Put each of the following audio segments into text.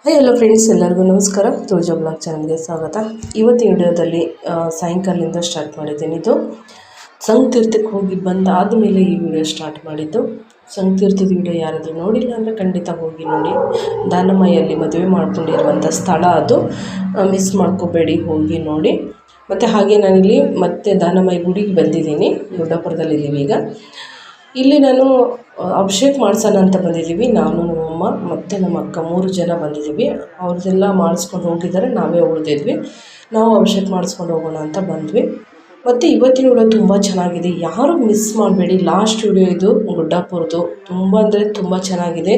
Hi hello friends, ಎಲ್ಲರಿಗೂ ನಮಸ್ಕಾರ. Tulja blog ಚಾನಲ್ಗೆ ಸ್ವಾಗತ. ಇವತ್ತಿನ ವಿಡಿಯೋದಲ್ಲಿ ಸಾಯಂಕಾಲದಿಂದ ಸ್ಟಾರ್ಟ್ ಮಾಡಿದ್ದೀನಿ. ಇದು ಸಂಘತೀರ್ಥಕ್ಕೆ ಹೋಗಿ ಬಂದಾದ ಮೇಲೆ ಈ ವಿಡಿಯೋ ಸ್ಟಾರ್ಟ್ ಮಾಡಿದ್ದು. ಸಂಘತೀರ್ಥದ ವಿಡಿಯೋ ಯಾರಾದರೂ ನೋಡಿಲ್ಲ ಅಂದರೆ ಖಂಡಿತ ಹೋಗಿ ನೋಡಿ. ದಾನಮಯಲ್ಲಿ ಮದುವೆ ಮಾಡ್ಕೊಂಡಿರುವಂಥ ಸ್ಥಳ ಅದು, ಮಿಸ್ ಮಾಡ್ಕೋಬೇಡಿ, ಹೋಗಿ ನೋಡಿ. ಮತ್ತು ಹಾಗೆ ನಾನಿಲ್ಲಿ ಮತ್ತೆ ದಾನಮಯಿ ಗುಡಿಗೆ ಬಂದಿದ್ದೀನಿ. ದೊಡ್ಡಪುರದಲ್ಲಿದ್ದೀವಿ ಈಗ. ಇಲ್ಲಿ ನಾನು ಅಭಿಷೇಕ ಮಾಡ್ಸೋಣ ಅಂತ ಬಂದಿದ್ದೀವಿ. ನಾನು, ನಮ್ಮಮ್ಮ ಮತ್ತು ನಮ್ಮ ಅಕ್ಕ 3 ಜನ ಬಂದಿದ್ದೀವಿ. ಅವ್ರದ್ದೆಲ್ಲ ಮಾಡಿಸ್ಕೊಂಡು ಹೋಗಿದ್ದಾರೆ, ನಾವೇ ಉಳಿದಿದ್ವಿ. ನಾವು ಅಭಿಷೇಕ ಮಾಡಿಸ್ಕೊಂಡು ಹೋಗೋಣ ಅಂತ ಬಂದ್ವಿ. ಮತ್ತು ಇವತ್ತಿನ ವಿಡಿಯೋ ತುಂಬ ಚೆನ್ನಾಗಿದೆ, ಯಾರೂ ಮಿಸ್ ಮಾಡಬೇಡಿ. ಲಾಸ್ಟ್ ವಿಡಿಯೋ ಇದು ಗುಡ್ಡಾಪುರದ್ದು. ತುಂಬ ಅಂದರೆ ತುಂಬ ಚೆನ್ನಾಗಿದೆ.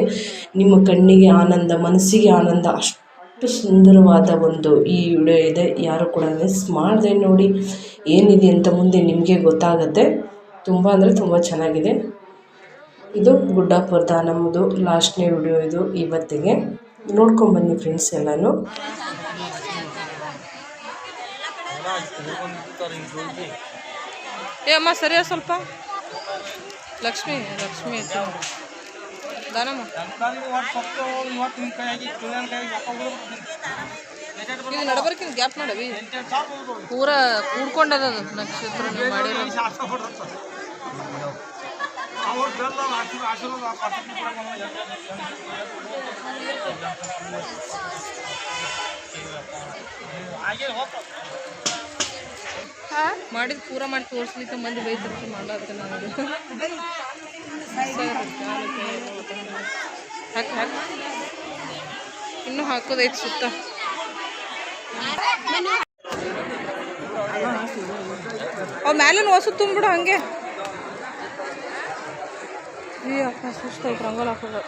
ನಿಮ್ಮ ಕಣ್ಣಿಗೆ ಆನಂದ, ಮನಸ್ಸಿಗೆ ಆನಂದ, ಅಷ್ಟು ಸುಂದರವಾದ ಒಂದು ಈ ವಿಡಿಯೋ ಇದೆ. ಯಾರು ಕೂಡ ಮಿಸ್ ಮಾಡದೆ ನೋಡಿ. ಏನಿದೆ ಅಂತ ಮುಂದೆ ನಿಮಗೆ ಗೊತ್ತಾಗುತ್ತೆ. ತುಂಬ ಅಂದರೆ ತುಂಬ ಚೆನ್ನಾಗಿದೆ. ಇದು ಗುಡ್ಡಾಪುರದ ನಮ್ಮದು ಲಾಸ್ಟ್ನೇ ವಿಡಿಯೋ ಇದು ಇವತ್ತಿಗೆ. ನೋಡ್ಕೊಂಬನ್ನಿ ಫ್ರೆಂಡ್ಸ್ ಎಲ್ಲನೂ. ಏ ಅಮ್ಮ ಸರಿಯಾ ಸ್ವಲ್ಪ ಲಕ್ಷ್ಮಿ ದಾನಮ್ಮ ಇದು ನಡಬರ್ಕಿನ ಗ್ಯಾಪ್ ಮಾಡವಿ ಪೂರ ಕೂಡ್ಕೊಂಡದ ನಕ್ಷತ್ರ ಮಾಡಿರೋ. ಮಾಡಿದ್ ಪೂರ ಮಾಡಿ ತೋರಿಸ್ಲಿಕ್ಕೆ ಮಂದಿ ಬೈತಿರ್ತೀವಿ ಮಾಡೋದಕ್ಕೆ ನಾನು ಹಾಕಿ ಇನ್ನೂ ಹಾಕೋದೈತಿ ಸುತ್ತ. ಅವ್ ಮ್ಯಾಲಿನ ಹೊಸ ತುಂಬಿಡು ಹಂಗೆ. ಈ ಅಕ್ಕ ಸುಸ್ತೈತಿ ರಂಗೋಲಿ ಹಾಕೋದು.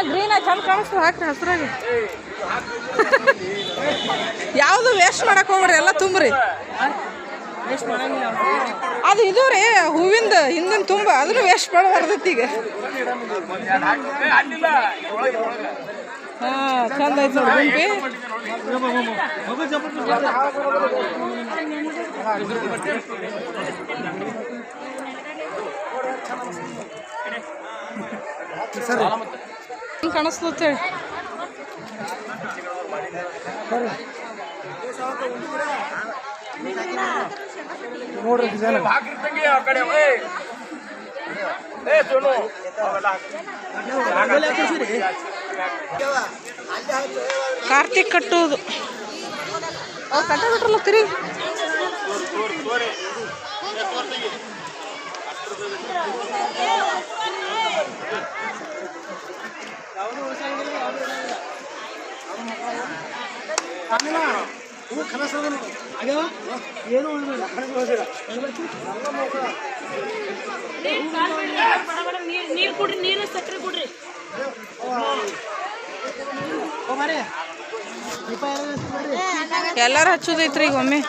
ಗ್ರೀನ್ ಚಂದ ಕಾಣಿಸ್ತು, ಹಾಕ್ರಿ ಹಸ್ರಾಗಿ. ಯಾವುದು ವೇಸ್ಟ್ ಮಾಡಕ್ ಹೋಗ್ರಿ, ಎಲ್ಲ ತುಂಬ್ರಿ. ಅದು ಇದು ರೀ ಹೂವಿಂದ ಹಿಂದಿನ ತುಂಬ, ಅದನ್ನು ವೇಸ್ಟ್ ಮಾಡಬಾರ್ದೈತಿ ಈಗ. ಹಾಂ ಚಂದ ಐತೆ ನೋಡಿ ಗುಂಪಿ. ಕಾಣಿಸ್ತೇಳಿ ನೋಡ್ರಿ ಕಾರ್ತಿಕ್ ಕಟ್ಟುವುದು ಕಟ್ಟ ಬಿಟ್ರಲ್ಲ ತಿರುಗಿ. ನೀರು ಕೊಡ್ರಿ, ನೀರು ಸಕ್ಕರೆ ಕೊಡ್ರಿ. ಎಲ್ಲಾರು ಹಚ್ಚೋದೈತ್ರಿ ಈಗ ಒಮ್ಮೆ.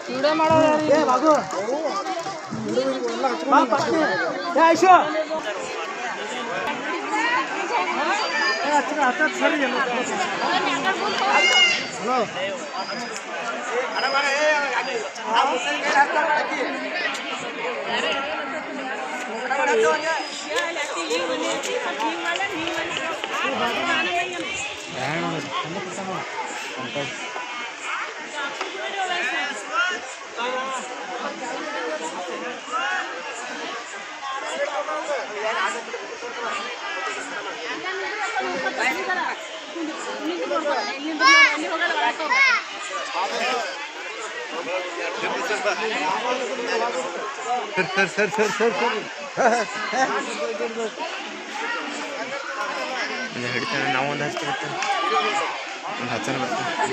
ವಿಡಿಯೋ ಮಾಡೋರು ಹಿಡಿತಾನೆ. ನಾವು ಒಂದು ಹಚ್ಚ ಬರ್ತೀವಿ, ಒಂದು ಹಚ್ಚನ ಬರ್ತೀವಿ.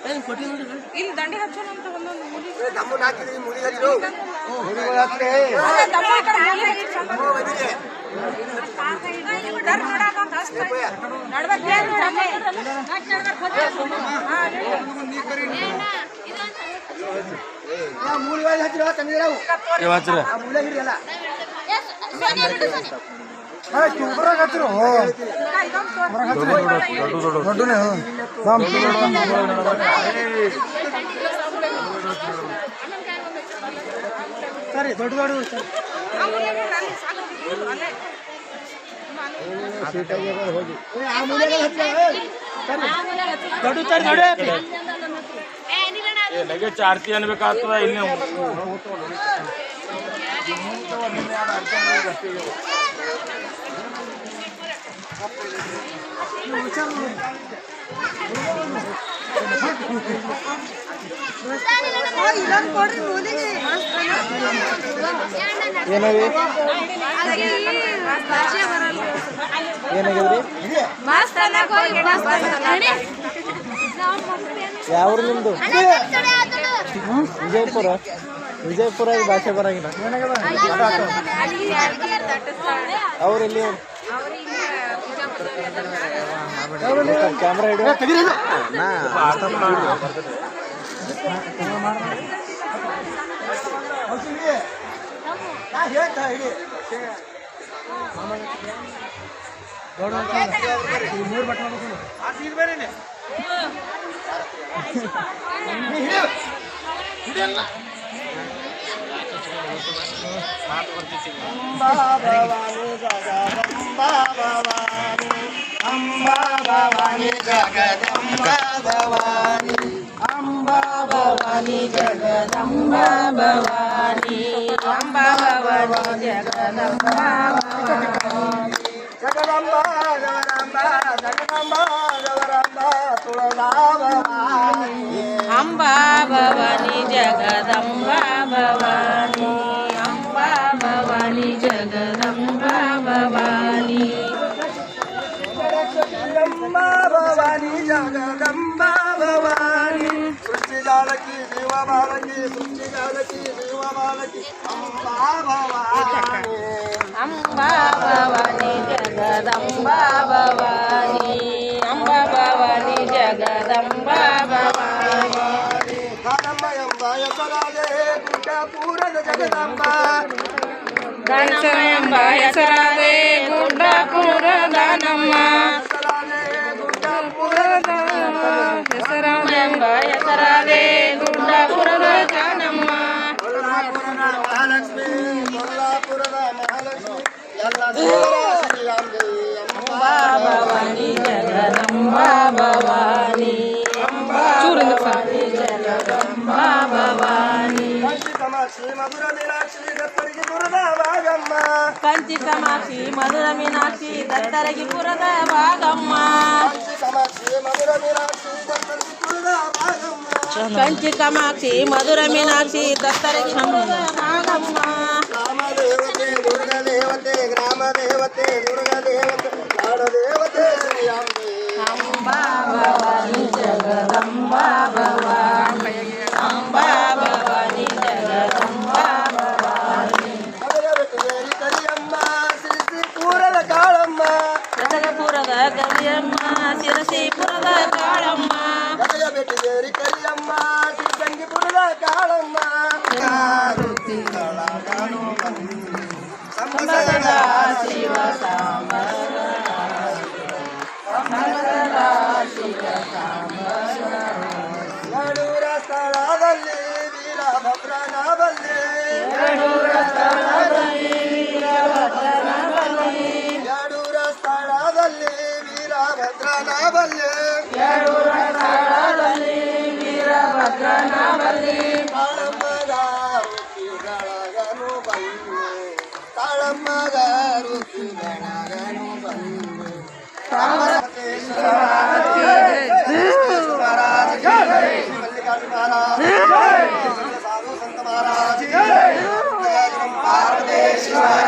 ಇಲ್ಲಿ ದಂಡಿ ಹಚ್ಚೋಣ ಅಂತ ಒಂದೊಂದು ಮೂಲಿ ಸರಿ ದೊಡ್ಡ ದೊಡ್ಡ ಲಗೇಜ್ ಆರತಿ ಅನ್ಬೇಕಾಗ್ತದ ಇಲ್ಲಿ ಯಾವ ನಿಮ್ದು ವಿಜಯಪುರ ವಿಜಯಪುರ ಭಾಷೆ ಬರಂಗಿಲ್ಲ ಅವ್ರೆಲ್ಲಿ ಕ್ಯಾಮ್ರಾ ಹಿಡಿಯೋ ಮೂರು ಬಟ್ಟೆ ಅಂಬಾ ಭವಾನಿ ಜಗದಂಬಾ ಭವಾನಿ ಅಂಬಾ ಭವಾನಿ ಜಗದಂಬಾ ಭವಾನಿ ಅಂಬಾ ಭವಾನಿ ಜಗದಂಬಾ ಜಗದಂಬಾ ಜಗದಂಬಾ ಜಗದಂಬಾ ಜಗದಂಬಾ ತುಳಜಾ ಭವಾನಿ ಅಂಬಾ ಭವಾನಿ ಜಗದಂಬಾ ಭವಾನಿ ಅಂಬಾ ಭವಾನಿ ಜಗದಂಬಾ ಭವಾನಿ ಜಗದಂಬಾ ಭವಾನಿ ಜಗದಂಬಾ ಭವಾನಿ ಸೃಷ್ಟಿ ಜಾಲಕಿ ದೇವ ಬಾಲಕಿ ಸೃಷ್ಟಿ ಜಾಲಕಿ ದೇವ ಬಾಲಕಿ ಅಂಬಾ ಭವಾನಿ ಅಂಬಾ ಭವಾನಿ ಜಗದಂಬಾ ಭವಾನಿ ಅಂಬಾ ಭವಾನಿ ಜಗದಂಬಾ ಭವಾನಿ ದಾನಮ್ಮ ಎಂಬ ಹೆಸರಾದೆ ಗುಡ್ಡಪುರದ ಜಗದಂಬಾ ದಾನಮ್ಮ ಎಂಬ ಹೆಸರಾದೆ ಗುಡ್ಡಪುರ ದಾನಮ್ಮ ಹೆಸರಾದ ಹೆಸರಾದೆ ಗುಡ್ಡಪುರದ ದಾನಮ್ಮ ಮಹಾಲಕ್ಷ್ಮಿ ಕೊಲ್ಲಾಪುರದ ಮಹಾಲಕ್ಷ್ಮಿ ಎಲ್ಲ ಅಂಬಾ ಭವಾನಿ ಜಗದಂಬಾ ಭವಾನಿ ಅಂಬಾ ಭವಾನಿ ಜಗದಂಬಾ ಭವಾನಿ ಕಾಮಾಕ್ಷಿ ಮಧುರ ಮೀನಾಕ್ಷಿ ದತ್ತರಿಗೆ ಪುರದ ಭಾಗಮ್ಮ ಕಂಚಿ ಕಾಮಾಕ್ಷಿ ಮಧುರ ಮೀನಾಕ್ಷಿ ದತ್ತರಿಗೆ ಪುರದ ಭಾಗಮ್ಮ ಕಂಚಿ ಕಾಮಾಕ್ಷಿ ಮಧುರ ಮೀನಾಕ್ಷಿ ದತ್ತರಿಗೆ ಪುರದ ಭಾಗಮ್ಮ ಗ್ರಾಮ ದೇವತೆ ದುರ್ಗ ದೇವತೆ ಗ್ರಾಮ ದೇವತೆ ದುರ್ಗ ದೇವತೆ ನಾಡ ದೇವತೆ ಅಂಬಾ ಭವಾನಿ ಜಗದಂಬಾ ಭವಾನಿ ಅಂಬಾ ಭವಾನಿ ಜಗದಂಬಾ ಭವಾನಿ ಕರಿಯಮ್ಮ ಸಿರಿಸಿಪುರದ ಕಾಳಮ್ಮ ಗದಗಪುರದ ಗರಿಯಮ್ಮ ಸಿರಸಿಪುರದ ಕಾಳಮ್ಮ ಗದಗ ಬೆಟ್ಟಿಗೇರಿ ಕರಿಯಮ್ಮ ಸಿರಿಸಂಗಿಪುರದ ಕಾಳಮ್ಮ ಶಿವ ಯಡೂರ ಸ್ಥಳದಲ್ಲಿ ವೀರಭದ್ರನ ಬಲ್ಲಿ ಯಡೂರ ಸ್ಥಳದಲ್ಲಿ ವೀರಭದ್ರನ ಬಲ್ಲಿ ಯಡೂರ ಸ್ಥಳದಲ್ಲಿ ವೀರಭದ್ರನ ಬಲ್ಲಿ ಯಡೂರ ಸ್ಥಳದಲ್ಲಿ ವೀರಭದ್ರನ ಬಲ್ಲಿ ತಾಳಮ್ಮಗ ರುಚಿಗಳಗನು ಬಂದು ತಾಳಮ್ಮಗ ರುಚಿಗಳಗನು ಬಂದು साधु संत महाराज पार्वदेश्वर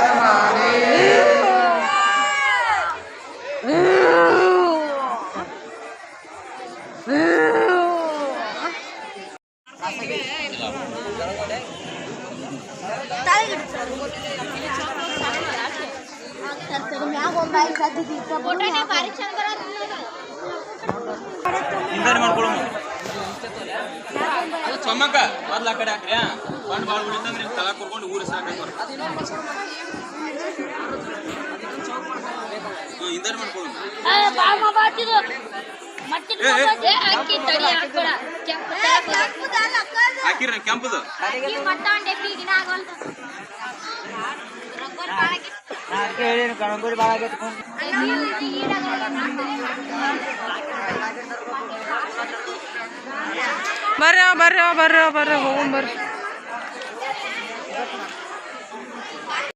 ಸೊಮ್ಮಕ್ಕ ಮೊದ್ಲು ಆ ಕಡೆ ಹಾಕ್ರಿ ಬಂದು ಭಾಳ ಉಳಿತಂದ್ರೆ ತಲಾ ಕೊರ್ಕೊಂಡು ಊರು ಸಾಕು ಹಿಂದಾರಿ ಮಾಡ್ಕೊಳ್ಳೋಣ ಹಾಕಿರಿ ಕೆಂಪದು ಬರ್ರಿ ಬರ್ರಿ ಬರ್ರಿ ಬರ್ರಿ ಹೋಗೋಣ ಬರ್ರಿ